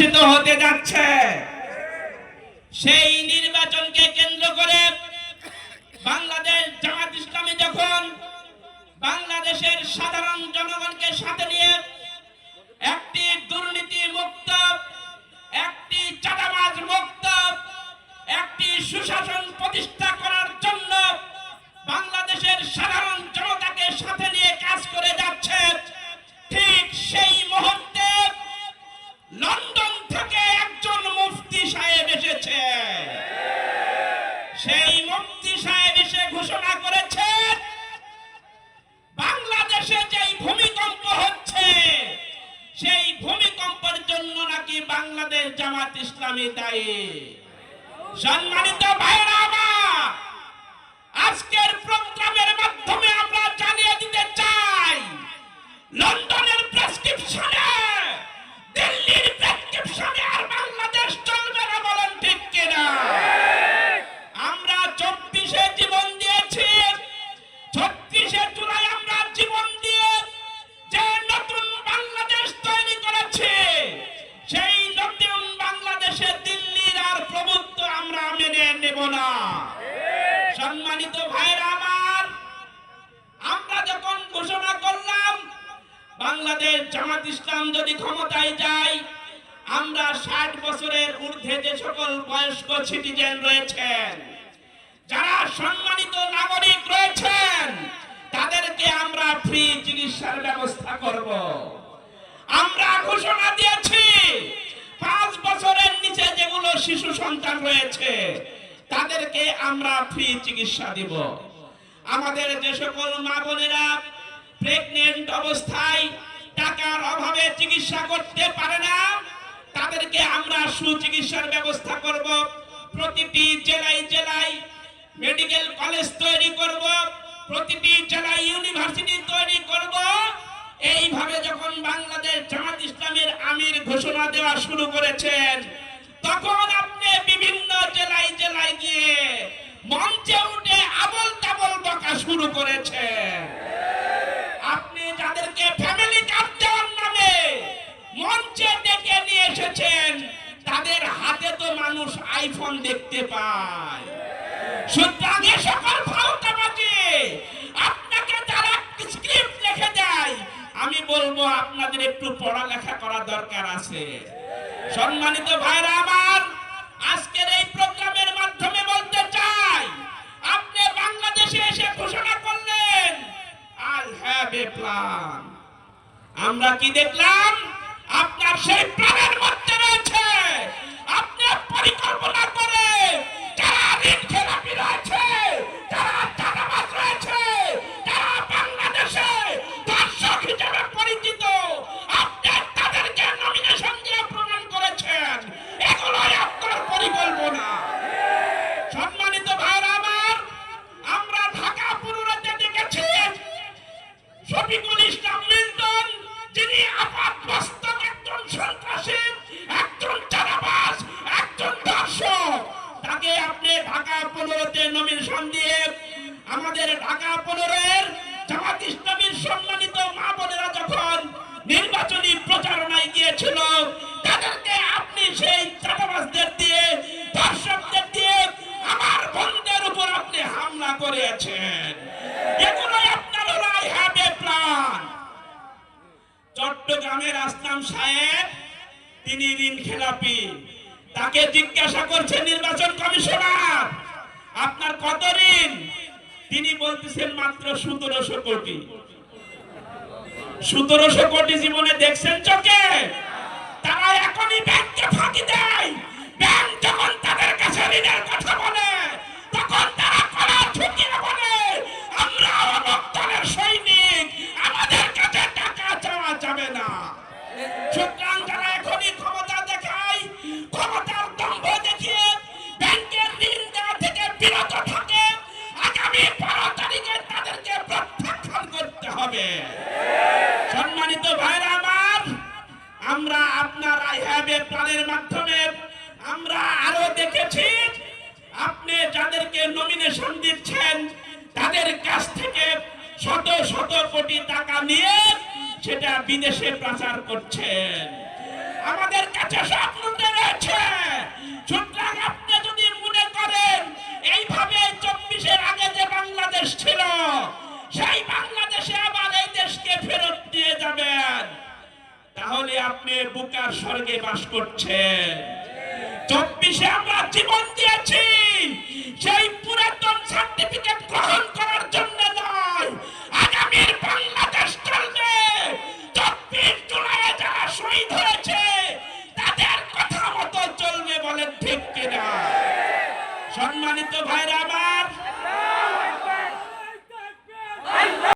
অনুষ্ঠিত হতে যাচ্ছে। সেই নির্বাচনকে কেন্দ্র করে বাংলাদেশ জামাত ইসলামী যখন বাংলাদেশের সাধারণ জনগণকে সাথে নিয়ে একটি দুর্নীতি মুক্ত, একটি চাঁদাবাজ মুক্ত, একটি সুশাসন প্রতিষ্ঠা করার জন্য বাংলাদেশের সাধারণ জনতাকে সাথে নিয়ে কাজ করে যাচ্ছে, ঠিক সেই মুহূর্তে লন্ডন থেকে একজন মুফতি সাহেব এসেছে। সেই মুফতি সাহেব এসে ঘোষণা করেছে বাংলাদেশে যেই ভূমিকম্প হচ্ছে সেই ভূমিকম্পের জন্য নাকি বাংলাদেশ জামাত ইসলামী দায়ী। সম্মানিত ভাইরা আমার, আজকের প্রোগ্রামের মাধ্যমে আমরা জানিয়ে দিতে চাই, লন্ডনের প্রেসক্রিপশনে, দিল্লির প্রেসক্রিপশনে আর বাংলাদেশ চলবে না। বলেন ঠিক কিনা? আমরা 24-এ জীবন দিয়েছি, 36-এ জুলাই আমরা জীবন দিয়ে যে নতুন বাংলাদেশ তৈরি করেছি, সেই নতুন বাংলাদেশে দিল্লির আর প্রভুত্ব আমরা মেনে নেব না। সম্মানিত ভাইরা আমার, আমরা যখন ঘোষণা করলাম বাংলাদেশ জামাত ইসলাম যদি ক্ষমতায় যায়, আমরা 60 বছরের ঊর্ধ্বে যে সকল বয়স্ক সিটিজেন রয়েছেন, যারা সম্মানিত নাগরিক রয়েছেন, তাদেরকে আমরা ফ্রি চিকিৎসার ব্যবস্থা করব। আমরা ঘোষণা দিয়েছি 5 বছরের নিচে যেগুলো শিশু সন্তান রয়েছে তাদেরকে আমরা ফ্রি চিকিৎসা দিব। আমাদের যে সকল মা বোনেরা প্রেগন্যান্ট অবস্থায় টাকার অভাবে চিকিৎসা করতে পারে না, তাদেরকে আমরা সুচিকিৎসার ব্যবস্থা করব। প্রতিটি জেলায় জেলায় মেডিকেল কলেজ তৈরি করব, প্রতিটি জেলায় ইউনিভার্সিটি তৈরি করব। এইভাবে যখন বাংলাদেশ জামাত ইসলামের আমির ঘোষণা দেওয়া শুরু করেছেন, তখন আপনি বিভিন্ন জেলায় জেলায় গিয়ে মঞ্চে উঠে আবল তাবল বকা শুরু করেছেন। আপনি যাদেরকে ফ্যামিলি কার্ড দেওয়ার নামে মঞ্চে ডেকে নিয়ে এসেছেন, তাদের হাতে তো মানুষ আইফোন দেখতে পায়। সুতরাং এ সকল ফাউটাবাজি আপনাকে যারা স্ক্রিপ্ট লিখে দেয়, আমি বলবো আপনাদের একটু পড়ালেখা করা দরকার আছে। সম্মানিত ভাইরা আমার, আজকের এই প্রোগ্রামের মাধ্যমে বলতে চাই, আপনি বাংলাদেশে এসে ঘোষণা করলেন আই হ্যাভ এ প্ল্যান। আমরা কি দেখলাম? আপনার সেই প্ল্যানের মধ্যে রয়েছে আপনি পরিকল্পনা করে যারা ঋণ খেলাপি রয়েছে, যারা চাঁদাবাজ রয়েছে, যারা বাংলাদেশে দর্শক হিসেবে পরিচিত, আপনি তাদেরকে নমিনেশন দিয়ে প্রমাণ করেছেন। এগুলোই আপনার পরিকল্পনা। সম্মানিত ভাইরা আমার, আমরা ঢাকা পুনরাতে দেখেছি শফিকুল ইসলাম মিল্টন, যিনি আপাতবাস্তব একজন সন্ত্রাসী, একজন চাঁদাবাজ, একজন দর্শক, তাকে আপনি ঢাকা 15-তে নমিনেশন দিয়ে আমাদের ঢাকা 15-এর জামাত ইসলামীর সম্মানিত মা বোনেরা যখন নির্বাচনী প্রচারণায় গিয়েছিল, তাদেরকে আপনি সেই চাঁদাবাজদের দিয়ে, দর্শকদের দিয়ে আমার বন্ধের উপর আপনি হামলা করেছেন। এগুলোই আপনার হলো আই হ্যাভ এ প্ল্যান। চট্টগ্রামের আসলাম সাহেব, তিনি ঋণ খেলাপি, তাকে জিজ্ঞাসা করছে নির্বাচন কমিশনার, আপনার কত ঋণ? তিনি বলতেছেন মাত্র 1700 কোটি। 1700 কোটি জীবনে দেখছেন চোখে? তারা এখনই ব্যাংকে ফাঁকি দেয়। ব্যাংক যখন তাদের কাছে ঋণের কথা বলে, তখন তারা কলা ঝুঁকিয়ে বলে আমরা অমুক দলের সৈনিক, আমাদের কাছে টাকা চাওয়া যাবে না। সুতরাং যারা এখনই ক্ষমতা দেখায়, ক্ষমতার দম্ভ দেখিয়ে ব্যাংকের ঋণ দেওয়া থেকে বিরত থাকে, আগামী 12 তারিখে তাদেরকে প্রত্যাখ্যান করতে হবে। সম্মানিত ভাইরা আমার, আমরা আপনার আই হ্যাভ এ প্ল্যানের মাধ্যমে আমরা আরো দেখেছি আপনি যাদেরকে নমিনেশন দিচ্ছেন তাদের কাছ থেকে শত শত কোটি টাকা নিয়ে সেটা বিদেশে প্রচার করছেন। আমাদের কাছে সব লুটে রয়েছে। সুতরাং আপনি যদি মনে করেন এইভাবে 24-এর আগে যে বাংলাদেশ ছিল সেই বাংলাদেশে আবার এই দেশকে ফেরত দিয়ে যাবেন, তাহলে আপনি বুকার স্বর্গে বাস করছেন। 24-এ আমরা জীবন দিয়েছি, সেই